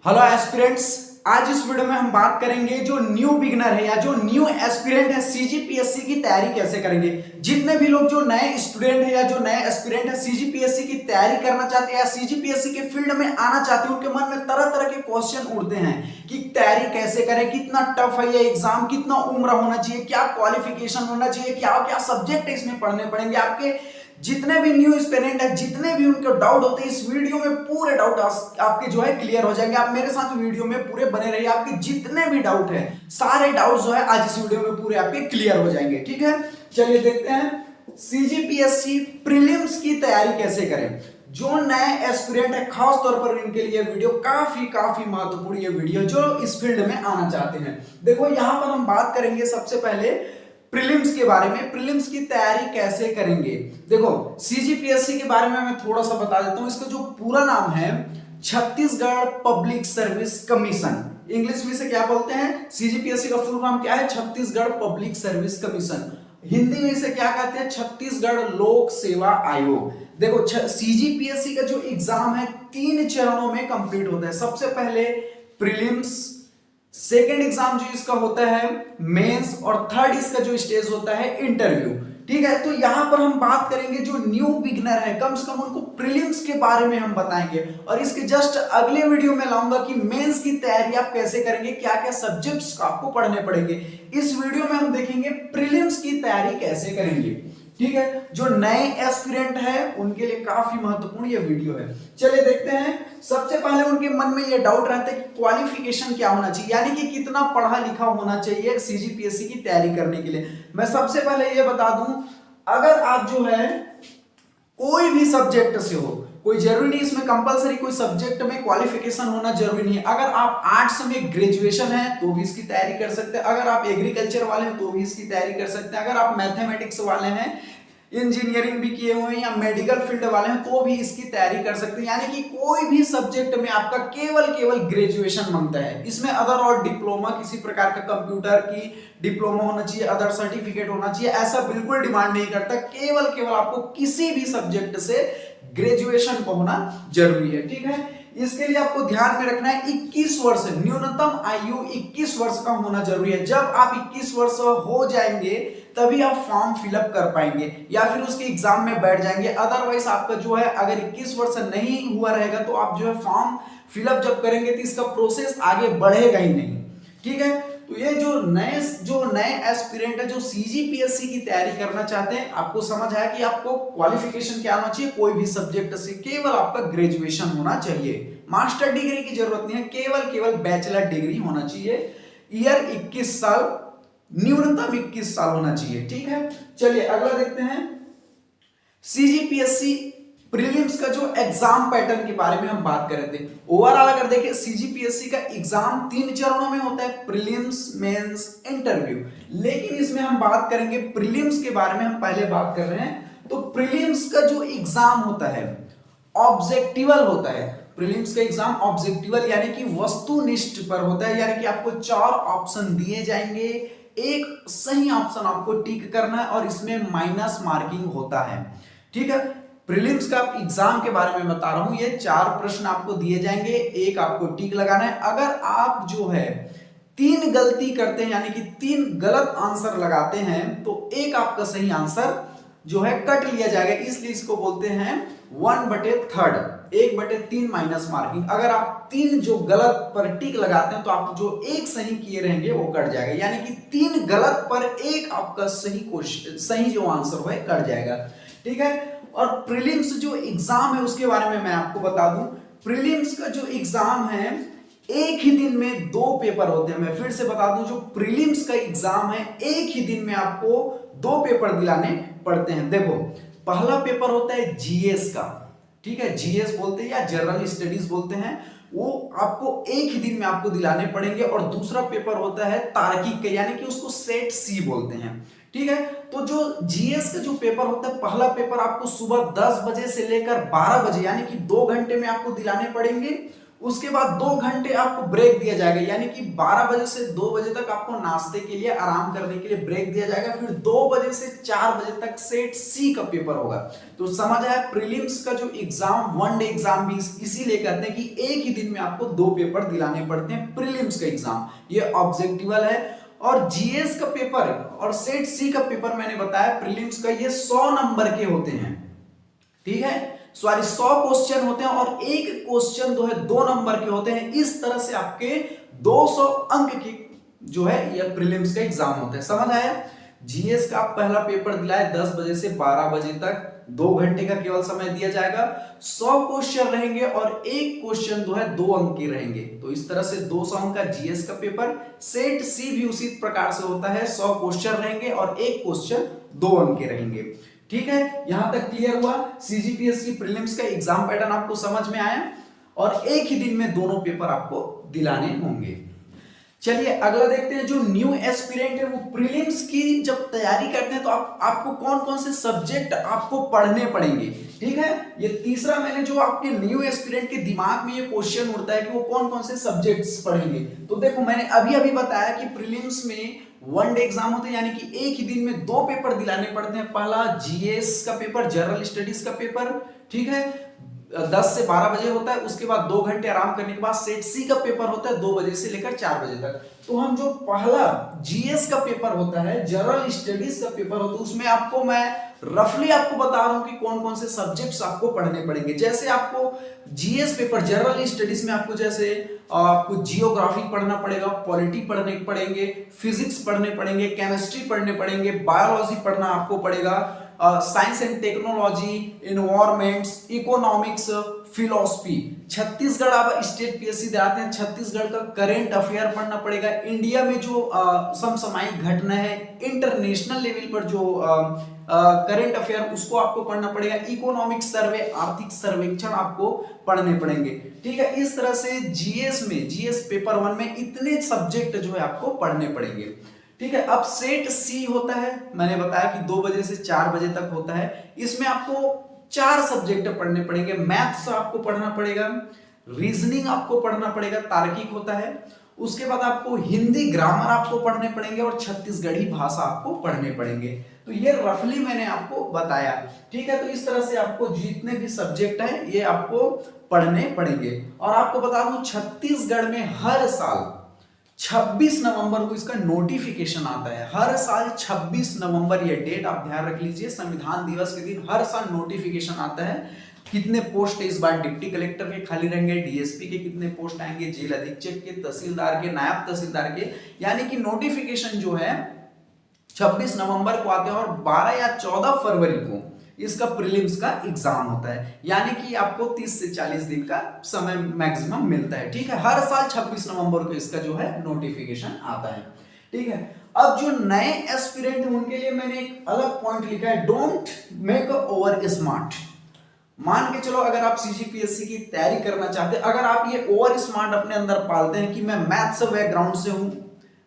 Hello aspirants. आज इस video में हम बात करेंगे जो न्यू बिगनर है या जो न्यू एस्पिरेंट है सीजीपीएससी की तैयारी कैसे करेंगे। जितने भी लोग जो नए स्टूडेंट है या जो नए एस्पिरेंट है सीजीपीएससी की तैयारी करना चाहते हैं या सीजीपीएससी के फील्ड में आना चाहते हैं, उनके मन में तरह तरह के क्वेश्चन उठते हैं कि तैयारी कैसे करें, कितना टफ है ये एग्जाम, कितना उम्र होना चाहिए, क्या क्वालिफिकेशन होना चाहिए, क्या क्या सब्जेक्ट इसमें पढ़ने पड़ेंगे। आपके जितने भी न्यू एस्पिरेंट है, जितने भी उनके डाउट होते हैं, इस वीडियो में पूरे डाउट आपके जो है क्लियर हो जाएंगे। आप मेरे साथ वीडियो में पूरे बने रहिए, आपके जितने भी डाउट है सारे डाउट जो है आज इस वीडियो में पूरे आपके क्लियर हो जाएंगे। ठीक है, चलिए देखते हैं सीजीपीएससी प्रीलिम्स की तैयारी कैसे करें। जो नए एस्पिरेंट है खास तौर पर इनके लिए वीडियो काफी महत्वपूर्ण ये वीडियो जो इस फील्ड में आना चाहते हैं। देखो यहां पर हम बात करेंगे सबसे पहले प्रीलिम्स के बारे में, प्रीलिम्स की तैयारी कैसे करेंगे। देखो सीजीपीएससी के बारे में मैं थोड़ा सा बता देता हूं। इसका जो पूरा नाम है Chhattisgarh public service commission. English में इसे क्या बोलते हैं, सीजीपीएससी का फुल फॉर्म क्या है, Chhattisgarh public service commission. Hindi में इसे क्या कहते हैं, छत्तीसगढ़ लोक सेवा आयोग। देखो सीजीपीएससी का जो एग्जाम है 3 चरणों में कंप्लीट होता है। सबसे पहले प्रीलिम्स, सेकेंड एग्जाम जो इसका होता है मेंस, और थर्ड इसका जो स्टेज होता है इंटरव्यू। ठीक है, तो यहां पर हम बात करेंगे जो न्यू बिगनर है कम से कम उनको प्रीलिम्स के बारे में हम बताएंगे, और इसके जस्ट अगले वीडियो में लाऊंगा कि मेंस की तैयारी आप कैसे करेंगे, क्या क्या सब्जेक्ट्स आपको पढ़ने पड़ेंगे। इस वीडियो में हम देखेंगे प्रीलिम्स की तैयारी कैसे करेंगे। ठीक है, जो नए एस्पिरेंट है उनके लिए काफी महत्वपूर्ण ये वीडियो है। चलिए देखते हैं। सबसे पहले उनके मन में ये डाउट रहता है कि क्वालिफिकेशन क्या होना चाहिए, यानी कि कितना पढ़ा लिखा होना चाहिए सीजीपीएससी की तैयारी करने के लिए। मैं सबसे पहले ये बता दूं, अगर आप जो है कोई भी सब्जेक्ट से हो, कोई जरूरी नहीं इसमें कंपलसरी कोई सब्जेक्ट में क्वालिफिकेशन होना जरूरी नहीं है। अगर आप आर्ट्स में ग्रेजुएशन है तो भी इसकी तैयारी कर सकते हैं, अगर आप एग्रीकल्चर वाले हैं तो भी इसकी तैयारी कर सकते हैं, अगर आप मैथमेटिक्स वाले हैं, इंजीनियरिंग भी किए हुए हैं या मेडिकल फील्ड वाले हैं तो भी इसकी तैयारी कर सकते हैं। यानी कि कोई भी सब्जेक्ट में आपका केवल ग्रेजुएशन मांगता है। इसमें अदर और डिप्लोमा, किसी प्रकार का कंप्यूटर की डिप्लोमा होना चाहिए, अदर सर्टिफिकेट होना चाहिए, ऐसा बिल्कुल डिमांड नहीं करता। केवल आपको किसी भी सब्जेक्ट से ग्रेजुएशन को होना जरूरी है। ठीक है, इसके लिए आपको ध्यान में रखना है 21 वर्ष, न्यूनतम आयु 21 वर्ष का होना जरूरी है। जब आप 21 वर्ष हो जाएंगे तभी आप फॉर्म फिलअप कर पाएंगे या फिर उसके एग्जाम में बैठ जाएंगे। अदरवाइज आपका जो है अगर 21 वर्ष नहीं हुआ रहेगा तो आप जो है फॉर्म फिलअप जब करेंगे तो इसका प्रोसेस आगे बढ़ेगा ही नहीं। ठीक है, तो ये जो नए एस्पिरेंट है जो सीजीपीएससी की तैयारी करना चाहते हैं, आपको समझ आया कि आपको क्वालिफिकेशन क्या होना चाहिए। कोई भी सब्जेक्ट से केवल आपका ग्रेजुएशन होना चाहिए, मास्टर डिग्री की जरूरत नहीं है, केवल बैचलर डिग्री होना चाहिए। ईयर 21 साल, न्यूनतम 21 साल होना चाहिए। ठीक है, चलिए अगला देखते हैं। सीजीपीएससी प्रीलिम्स का जो एग्जाम पैटर्न के बारे में हम बात कर रहे थे। ओवरऑल अगर देखें सीजीपीएससी का एग्जाम 3 चरणों में होता है, प्रीलिम्स, मेंस, इंटरव्यू। लेकिन इसमें हम बात करेंगे प्रीलिम्स के बारे में, हम पहले बात कर रहे हैं। तो प्रीलिम्स का जो एग्जाम होता है ऑब्जेक्टिवल होता है। प्रीलिम्स का एग्जाम ऑब्जेक्टिवल यानी कि वस्तुनिष्ठ पर होता है, यानी कि आपको 4 ऑप्शन दिए जाएंगे, एक सही ऑप्शन आपको टिक करना है और इसमें माइनस मार्किंग होता है। ठीक है, प्रीलिम्स का एग्जाम के बारे में बता रहा हूं। ये 4 प्रश्न आपको दिए जाएंगे, एक आपको टिक लगाना है। अगर आप जो है 3 गलती करते हैं यानी कि 3 गलत आंसर लगाते हैं तो एक आपका सही आंसर जो है कट लिया जाएगा, इसलिए इसको बोलते हैं 1/3, 1/3 माइनस मार्किंग। अगर आप 3 जो गलत पर टिक लगाते हैं तो आप जो एक सही किए रहेंगे वो कट जाएगा, यानी कि 3 गलत पर एक आपका सही जो आंसर है कट जाएगा। ठीक है, और प्रीलिम्स जो एग्जाम है उसके बारे में मैं आपको बता दूं। प्रीलिम्स का जो एग्जाम है एक ही दिन में 2 पेपर होते हैं। मैं फिर से बता दूं, जो प्रीलिम्स का एग्जाम है एक ही दिन में आपको 2 पेपर दिलाने पड़ते हैं। देखो पहला पेपर होता है जीएस का, ठीक है, जीएस बोलते हैं या जनरल स्टडीज बोलते हैं, वो आपको एक ही दिन में आपको दिलाने पड़ेंगे। और दूसरा पेपर होता है तार्किक का, यानी कि उसको सेट सी बोलते हैं। ठीक है, तो जो जीएस का जो पेपर होता है, पहला पेपर आपको सुबह 10 बजे से लेकर 12 बजे यानी कि 2 घंटे में आपको दिलाने पड़ेंगे। उसके बाद 2 घंटे आपको ब्रेक दिया जाएगा, यानी कि 12 बजे से 2 बजे तक आपको नाश्ते के लिए, आराम करने के लिए ब्रेक दिया जाएगा। फिर 2 बजे से 4 बजे तक सेट सी का पेपर होगा। तो समझ आया, प्रीलिम्स का जो एग्जाम, वन डे एग्जाम भी इसीलिए कहते हैं कि एक ही दिन में आपको 2 पेपर दिलाने पड़ते हैं प्रीलिम्स का एग्जाम, ये ऑब्जेक्टिवल है। और जीएस का पेपर और सेट सी का पेपर मैंने बताया प्रीलिम्स का, ये 100 नंबर के होते हैं, ठीक है, सॉरी 100 क्वेश्चन होते हैं और एक क्वेश्चन जो है 2 नंबर के होते हैं। इस तरह से आपके 200 अंक की जो है ये प्रीलिम्स का एग्जाम होता है। समझ आया? जीएस का आप पहला पेपर दिलाए 10 बजे से 12 बजे तक, 2 घंटे का केवल समय दिया जाएगा, 100 क्वेश्चन रहेंगे और एक क्वेश्चन जो है 2 अंक के रहेंगे। तो इस तरह से 200 अंक का जीएस का पेपर। सेट सी भी उसी प्रकार से होता है, 100 क्वेश्चन रहेंगे और एक क्वेश्चन 2 अंक के रहेंगे। ठीक है, यहां तक क्लियर हुआ? सीजीपीएससी प्रीलिम्स का एग्जाम पैटर्न आपको समझ में आया और एक ही दिन में दोनों पेपर आपको दिलाने होंगे। चलिए अगला देखते हैं। जो न्यू एस्पिरेंट है वो प्रीलिम्स की जब तैयारी करते हैं तो आपको कौन कौन से सब्जेक्ट आपको पढ़ने पड़ेंगे। ठीक है, ये तीसरा मैंने जो आपके न्यू एस्पिरेंट के दिमाग में ये क्वेश्चन उठता है कि वो कौन कौन से सब्जेक्ट्स पढ़ेंगे। तो देखो मैंने अभी अभी बताया कि प्रीलिम्स में वन डे एग्जाम होते हैं, यानी कि एक ही दिन में 2 पेपर दिलाने पड़ते हैं। पहला जीएस का पेपर, जनरल स्टडीज का पेपर, ठीक है, 10 से 12 बजे होता है। उसके बाद 2 घंटे आराम करने के बाद सेट सी का पेपर होता है 2 बजे से लेकर 4 बजे तक। तो हम जो पहला जीएस का पेपर होता है, जनरल स्टडीज का पेपर होता है, उसमें आपको मैं रफली आपको बता रहा हूं कि कौन कौन से सब्जेक्ट्स आपको पढ़ने पड़ेंगे। जैसे आपको जीएस पेपर जनरल स्टडीज में आपको जैसे आपको जियोग्राफी पढ़ना पड़ेगा, पॉलिटी पढ़ने पड़ेंगे, फिजिक्स पढ़ने पड़ेंगे, केमिस्ट्री पढ़ने पड़ेंगे, बायोलॉजी पढ़ना आपको पड़ेगा, science and technology, environments, economics, philosophy. Chhattisgarh आप स्टेट पीएससी दिलाते हैं, छत्तीसगढ़ का करंट अफेयर पढ़ना पड़ेगा। इंडिया में जो समसामयिक घटना है, इंटरनेशनल लेवल पर जो करंट अफेयर, उसको आपको पढ़ना पड़ेगा। इकोनॉमिक सर्वे, आर्थिक सर्वेक्षण आपको पढ़ने पड़ेंगे। ठीक है, इस तरह से जीएस में, जीएस पेपर 1 में इतने सब्जेक्ट जो है आपको पढ़ने पड़ेंगे। ठीक है, अब सेट सी होता है, मैंने बताया कि 2 बजे से 4 बजे तक होता है। इसमें आपको 4 सब्जेक्ट पढ़ने पड़ेंगे। मैथ्स आपको पढ़ना पड़ेगा, रीजनिंग आपको पढ़ना पड़ेगा, तार्किक होता है। उसके बाद आपको हिंदी ग्रामर आपको पढ़ने पड़ेंगे और छत्तीसगढ़ी भाषा आपको पढ़ने पड़ेंगे। तो ये रफली मैंने आपको बताया। ठीक है, तो इस तरह से आपको जितने भी सब्जेक्ट हैं ये आपको पढ़ने पड़ेंगे। और आपको बता दूं छत्तीसगढ़ में हर साल 26 नवंबर को इसका नोटिफिकेशन आता है। हर साल 26 नवंबर, ये डेट आप ध्यान रख लीजिए, संविधान दिवस के दिन हर साल नोटिफिकेशन आता है। कितने पोस्ट इस बार डिप्टी कलेक्टर के खाली रहेंगे, डीएसपी के कितने पोस्ट आएंगे, जेल अधीक्षक के, तहसीलदार के, नायब तहसीलदार के, यानी कि नोटिफिकेशन जो है 26 नवंबर को आते हैं और 12 या 14 फरवरी को इसका प्रीलिम्स का एग्जाम होता है। यानी कि आपको 30 से 40 दिन का समय मैक्सिमम मिलता है। ठीक है, हर साल 26 नवंबर को इसका जो है नोटिफिकेशन आता है। ठीक है, अब जो नए एस्पिरेंट हैं उनके लिए मैंने एक अलग पॉइंट लिखा है, डोंट मेक ओवर स्मार्ट। मान के चलो अगर आप सीजीपीएससी की तैयारी करना चाहते हैं, अगर आप ये ओवर स्मार्ट अपने अंदर पालते हैं कि मैं मैथ्स बैकग्राउंड से हूं,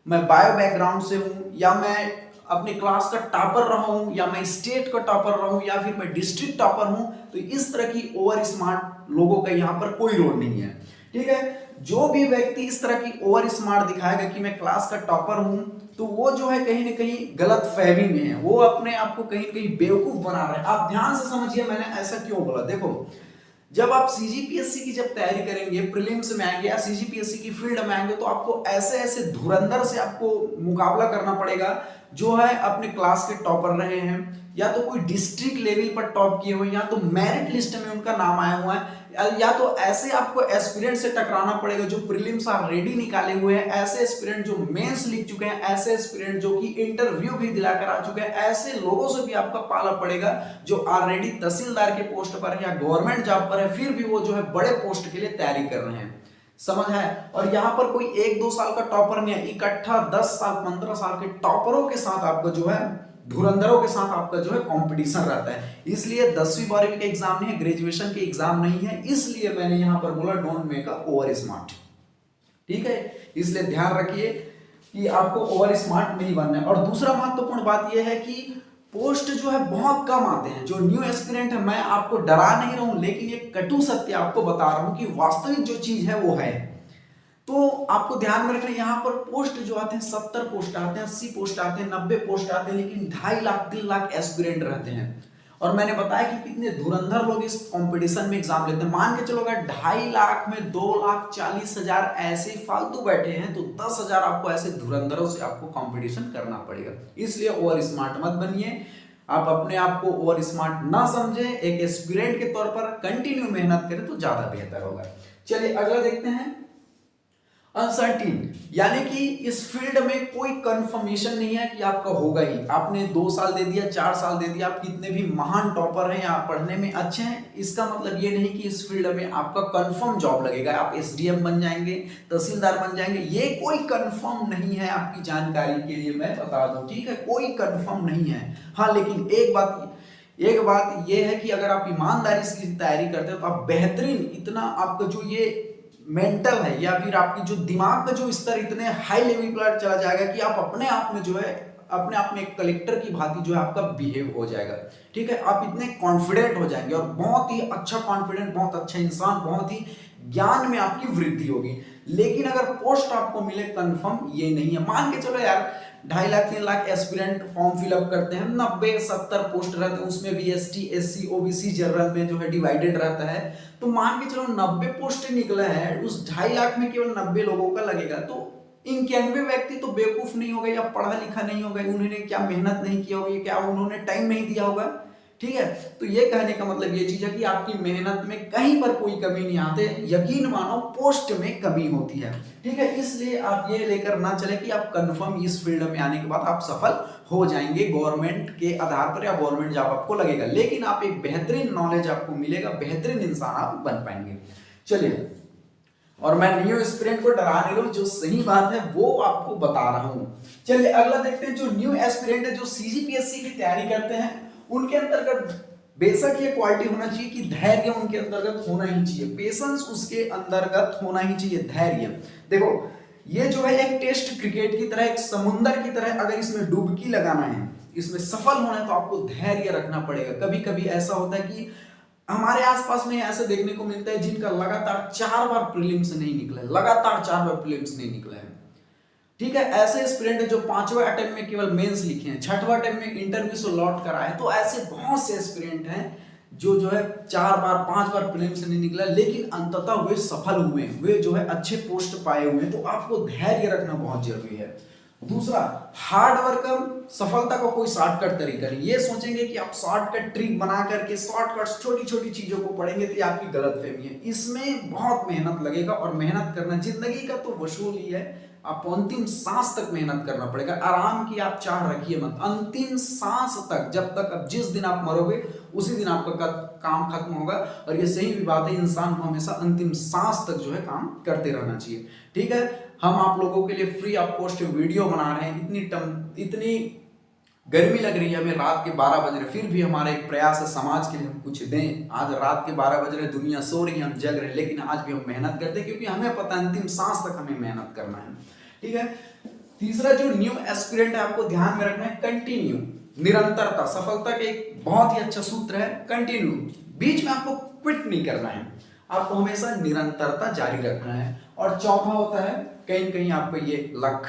मैं बायो बैकग्राउंड से हूं, या मैं अपने क्लास का टॉपर रहा हूं, या मैं स्टेट का टॉपर रहा हूं, या फिर मैं डिस्ट्रिक्ट टॉपर हूं, तो इस तरह की ओवर स्मार्ट लोगों का यहां पर कोई रोल नहीं है। ठीक है, जो भी व्यक्ति इस तरह की ओवर स्मार्ट दिखाएगा कि मैं क्लास का टॉपर हूं, तो वो जो है कहीं ना कहीं गलत फहमी में है, वो अपने आप को कहीं कहीं बेवकूफ बना रहा है। आप ध्यान से समझिए मैंने ऐसा क्यों बोला। देखो, जब आप सीजीपीएससी की जब तैयारी करेंगे, प्रीलिम्स में आएंगे या सीजीपीएससी की फील्ड में आएंगे, तो आपको ऐसे ऐसे धुरंधर से आपको मुकाबला करना पड़ेगा जो है अपने क्लास के टॉपर रहे हैं, या तो कोई डिस्ट्रिक्ट लेवल पर टॉप किए हुए, या तो मेरिट लिस्ट में उनका नाम आया हुआ है, या तो ऐसे आपको एस्पिरेंट से टकराना पड़ेगा जो प्रीलिम्स ऑलरेडी निकाले हुए हैं, ऐसे एस्पिरेंट जो मेंस लिख चुके हैं, ऐसे एस्पिरेंट जो कि इंटरव्यू भी दिलाकर आ चुके हैं, ऐसे लोगों से भी आपका पाला पड़ेगा जो ऑलरेडी तहसीलदार के पोस्ट पर है या गवर्नमेंट जॉब पर है, फिर भी वो जो है बड़े पोस्ट के लिए तैयारी कर रहे हैं। समझ है? और यहां पर कोई 1-2 साल का टॉपर नहीं है, इकट्ठा 10 साल 15 साल के टॉपरों के साथ आपको जो है, धुरंधरों के साथ आपका जो है कंपटीशन रहता है। इसलिए 10वीं 12वीं का एग्जाम नहीं है, ग्रेजुएशन के एग्जाम नहीं है, इसलिए मैंने यहां पर बोला डोंट मेक ओवर स्मार्ट। ठीक है, इसलिए ध्यान रखिए कि आपको ओवर स्मार्ट नहीं बनना है। और दूसरा महत्वपूर्ण बात यह है कि पोस्ट जो है बहुत कम आते हैं। जो न्यू एस्पिरेंट है, मैं आपको डरा नहीं रहा हूं, लेकिन ये कटु सत्य आपको बता रहा हूं कि वास्तविक जो चीज है वो है। तो आपको ध्यान में रखना, यहाँ पर पोस्ट जो आते हैं 70 पोस्ट आते हैं, 80 पोस्ट आते हैं, 90 पोस्ट आते हैं, लेकिन 2.5 लाख 3 लाख एस्पिरेंट रहते हैं। और मैंने बताया कि कितने धुरंधर लोग इस कंपटीशन में एग्जाम लेते हैं। मान के चलो अगर 2.5 लाख में 2,40,000 ऐसे फालतू बैठे हैं, तो 10,000 आपको ऐसे धुरंधरों से आपको कंपटीशन करना पड़ेगा। इसलिए ओवर स्मार्ट मत बनिए, आप अपने आप को ओवर स्मार्ट ना समझे, एक एस्पिरेंट के तौर पर कंटिन्यू मेहनत करें तो ज्यादा बेहतर होगा। चलिए अगला देखते हैं, अनसर्टीन, यानी कि इस फील्ड में कोई कंफर्मेशन नहीं है कि आपका होगा ही। आपने 2 साल दे दिया, 4 साल दे दिया, आप कितने भी महान टॉपर हैं या पढ़ने में अच्छे हैं, इसका मतलब ये नहीं कि इस फील्ड में आपका कंफर्म जॉब लगेगा, आप एसडीएम बन जाएंगे, तहसीलदार बन जाएंगे, ये कोई कंफर्म नहीं है। आपकी जानकारी के लिए मैं बता दूं, ठीक है, कोई कंफर्म नहीं है। हाँ, लेकिन एक बात ये है कि अगर आप ईमानदारी से तैयारी करते हो तो आप बेहतरीन, इतना आपका जो ये मेंटल है या फिर आपकी जो दिमाग का जो स्तर इतने हाई लेवल पर चला जाएगा कि आप अपने आप में जो है, अपने आप में एक कलेक्टर की भांति जो है आपका बिहेव हो जाएगा। ठीक है, आप इतने कॉन्फिडेंट हो जाएंगे और बहुत ही अच्छा कॉन्फिडेंट, बहुत अच्छा इंसान, बहुत ही ज्ञान में आपकी वृद्धि होगी। लेकिन अगर पोस्ट आपको मिले कंफर्म ये नहीं है। मान के चलो यार 2.5 lakh 3 lakh aspirant form fill up करते हैं, 90-70 पोस्ट रहते हैं, उसमें भी एसटी एससी ओबीसी जनरल में जो है डिवाइडेड रहता है। तो मान के चलो 90 पोस्ट निकला है, उस 2.5 लाख में केवल 90 लोगों का लगेगा, तो 91 व्यक्ति तो बेवकूफ नहीं हो गए या पढ़ा लिखा नहीं हो गए, उन्होंने क्या मेहनत नहीं किया होगी, क्या उन्होंने टाइम नहीं दिया होगा। ठीक है, तो ये कहने का मतलब ये चीज है कि आपकी मेहनत में कहीं पर कोई कमी नहीं आते, यकीन मानो पोस्ट में कमी होती है। ठीक है, इसलिए आप ये लेकर ना चले कि आप कंफर्म इस फील्ड में आने के बाद आप सफल हो जाएंगे गवर्नमेंट के आधार पर या गवर्नमेंट जॉब आपको लगेगा, लेकिन आप एक बेहतरीन नॉलेज आपको मिलेगा, बेहतरीन इंसान आप बन पाएंगे। चलिए, और मैं न्यू एस्पिरेंट को डरा नहीं रहा हूं, जो सही बात है वो आपको बता रहा हूं। चलिए अगला देखते हैं, जो न्यू एस्पिरेंट है, जो सीजीपीएससी की तैयारी करते हैं, उनके अंतर्गत बेशक ये क्वालिटी होना चाहिए कि धैर्य उनके अंतर्गत होना ही चाहिए, पेशेंस उसके अंतर्गत होना ही चाहिए, धैर्य। देखो ये जो है एक टेस्ट क्रिकेट की तरह, एक समुंदर की तरह, अगर इसमें डुबकी लगाना है, इसमें सफल होना है तो आपको धैर्य रखना पड़ेगा। कभी कभी ऐसा होता है कि हमारे आसपास में ऐसे देखने को मिलता है जिनका लगातार 4 बार प्रीलिम्स नहीं निकला है, लगातार 4 बार प्रीलिम्स नहीं निकला है। ठीक है, ऐसे एस्पिरेंट है जो 5वें अटेम्प्ट में केवल मेंस लिखे हैं, 6वें अटेम्प्ट में इंटरव्यू से लौट कर आए। तो ऐसे बहुत से एस्पिरेंट हैं जो है 4 बार 5 बार प्रीलिम्स से नहीं निकला, लेकिन अंततः वे सफल हुए, वे जो है अच्छे पोस्ट पाए हुए हैं। तो आपको धैर्य रखना बहुत जरूरी है। दूसरा, हार्ड वर्क, सफलता का कोई शॉर्टकट तरीका नहीं। ये सोचेंगे कि आप शॉर्टकट ट्रिक बना करके शॉर्टकट छोटी छोटी चीजों को पढ़ेंगे तो ये आपकी गलतफहमी है। इसमें बहुत मेहनत लगेगा, और मेहनत करना जिंदगी का तो वसूल ही है। आपको अंतिम सांस तक मेहनत करना पड़ेगा। आराम की आप चाह रखिए मत, अंतिम सांस तक, जब तक अब जिस दिन आप मरोगे उसी दिन आपका काम खत्म होगा। और ये सही भी बात है, इंसान को हमेशा अंतिम सांस तक जो है काम करते रहना चाहिए। ठीक है, हम आप लोगों के लिए फ्री ऑफ कॉस्ट वीडियो बना रहे हैं। इतनी गर्मी लग रही है, हमें रात के 12 बज रहे, फिर भी हमारा एक प्रयास है समाज के लिए हम कुछ दें। आज रात के 12 बज रहे, दुनिया सो रही है, हम जग रहे, लेकिन आज भी हम मेहनत करते हैं, क्योंकि हमें पता है अंतिम सांस तक हमें मेहनत करना है। ठीक है, तीसरा जो न्यू एस्पिरेंट है, आपको ध्यान में रखना है कंटिन्यू, निरंतरता। सफलता का एक बहुत ही अच्छा सूत्र है कंटिन्यू, बीच में आपको क्विट नहीं करना है, आपको हमेशा निरंतरता जारी रखना है। और चौथा होता है कहीं न कहीं आपको ये लक।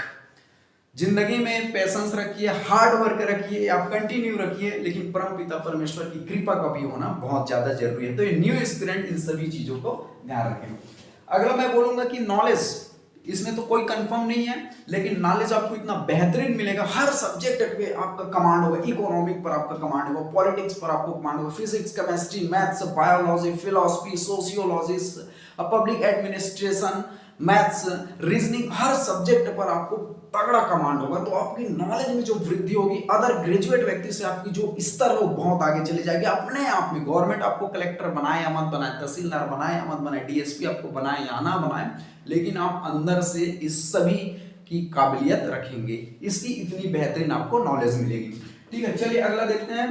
जिंदगी में पेशेंस रखिए, हार्ड वर्क रखिए, आप कंटिन्यू रखिए, लेकिन परम पिता परमेश्वर की कृपा का भी होना बहुत ज्यादा जरूरी है। तो ये न्यू एस्पिरेंट इन सभी चीजों को ध्यान रखें। अगला मैं बोलूंगा कि नॉलेज, इसमें तो कोई कंफर्म नहीं है, लेकिन नॉलेज आपको इतना बेहतरीन मिलेगा, हर सब्जेक्ट पे आपका कमांड होगा। इकोनॉमिक पर आपका कमांड होगा, पॉलिटिक्स पर आपको कमांड होगा, physics, chemistry, maths, biology, philosophy, sociology, public administration, maths, reasoning, हर सब्जेक्ट पर आपको तगड़ा कमांड होगा। तो आपकी नॉलेज में जो वृद्धि होगी, अदर ग्रेजुएट व्यक्ति से आपकी जो स्तर है वो बहुत आगे चले जाएगी। अपने आप में गवर्नमेंट आपको कलेक्टर बनाए या मत बनाए, तहसीलदार बनाए या मत बनाए, डीएसपी आपको बनाए या ना बनाए, लेकिन आप अंदर से इस सभी की काबिलियत रखेंगे, इसकी इतनी बेहतरीन आपको नॉलेज मिलेगी। ठीक है, चलिए अगला देखते हैं।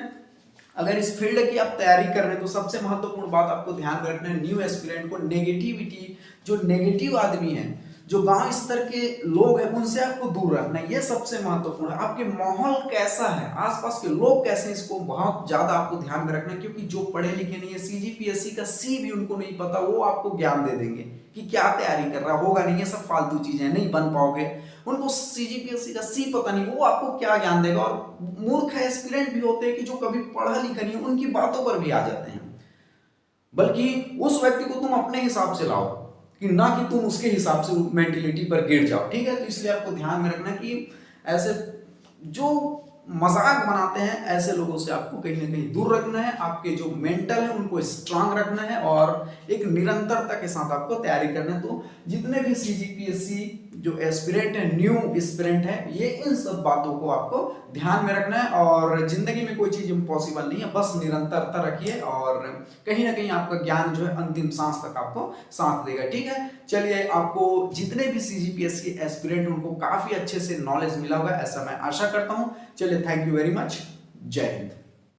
अगर इस फील्ड की आप तैयारी कर रहे हैं तो सबसे महत्वपूर्ण बात आपको ध्यान में रखना है, न्यू एस्पिरेंट को नेगेटिविटी, जो नेगेटिव आदमी है, जो गांव स्तर के लोग हैं उनसे आपको दूर रखना है, ये सबसे महत्वपूर्ण है। आपके माहौल कैसा है, आसपास के लोग कैसे हैं, इसको बहुत ज्यादा आपको ध्यान में रखना है, क्योंकि जो पढ़े लिखे नहीं है, सीजीपीएससी का सी भी उनको नहीं पता, वो आपको ज्ञान दे देंगे कि क्या तैयारी कर रहा होगा नहीं, ये सब फालतू चीजें नहीं बन पाओगे। उनको सीजीपीएससी का सी पता नहीं, वो आपको क्या ज्ञान देगा। और मूर्ख एस्पिरेंट भी होते हैं कि जो कभी पढ़ा लिखा नहीं है, उनकी बातों पर भी आ जाते हैं। बल्कि उस व्यक्ति को तुम अपने हिसाब से लाओ, कि ना कि तुम उसके हिसाब से मेंटेलिटी पर गिर जाओ, ठीक है। तो इसलिए आपको ध्यान में रखना कि ऐसे जो मजाक बनाते हैं ऐसे लोगों से आपको कहीं ना कहीं दूर रखना है। आपके जो मेंटल है उनको स्ट्रांग रखना है और एक निरंतरता के साथ आपको तैयारी करना है। तो जितने भी सीजीपीएससी जो एस्पिरेंट है, न्यू एस्पिरेंट है, ये इन सब बातों को आपको ध्यान में रखना है। और जिंदगी में कोई चीज इम्पॉसिबल नहीं है, बस निरंतरता रखिए और कहीं ना कहीं आपका ज्ञान जो है अंतिम सांस तक आपको साथ देगा, ठीक है। चलिए, आपको जितने भी सीजीपीएससी एस्पिरेंट उनको काफी अच्छे से नॉलेज मिला होगा, ऐसा मैं आशा करता हूं। चलिए, थैंक यू वेरी मच। जय हिंद।